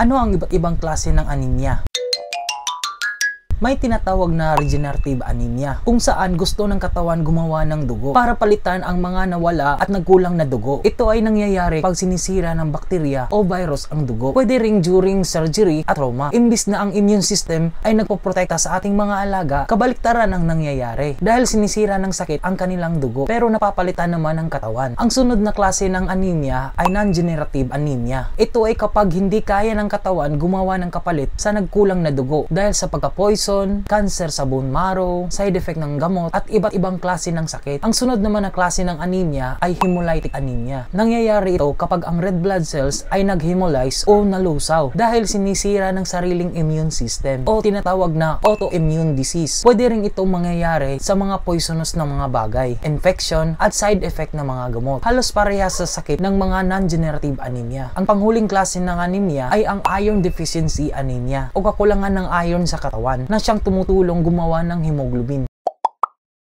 Ano ang iba't ibang klase ng anemia? May tinatawag na regenerative anemia, kung saan gusto ng katawan gumawa ng dugo para palitan ang mga nawala at nagkulang na dugo. Ito ay nangyayari pag sinisira ng bakterya o virus ang dugo. Pwede ring during surgery at trauma. Imbis na ang immune system ay nagpoprotekta sa ating mga alaga, kabaliktaran ang nangyayari dahil sinisira ng sakit ang kanilang dugo pero napapalitan naman ng katawan. Ang sunod na klase ng anemia ay non-generative anemia. Ito ay kapag hindi kaya ng katawan gumawa ng kapalit sa nagkulang na dugo dahil sa pagka-poison, cancer sa bone marrow, side effect ng gamot, at iba't ibang klase ng sakit. Ang sunod naman na klase ng anemia ay hemolytic anemia. Nangyayari ito kapag ang red blood cells ay nag-hemolyze o nalusaw dahil sinisira ng sariling immune system o tinatawag na autoimmune disease. Pwede rin itong mangyayari sa mga poisonous na mga bagay, infection, at side effect ng mga gamot. Halos parehas sa sakit ng mga non-generative anemia. Ang panghuling klase ng anemia ay ang iron deficiency anemia o kakulangan ng iron sa katawan na siyang tumutulong gumawa ng hemoglobin.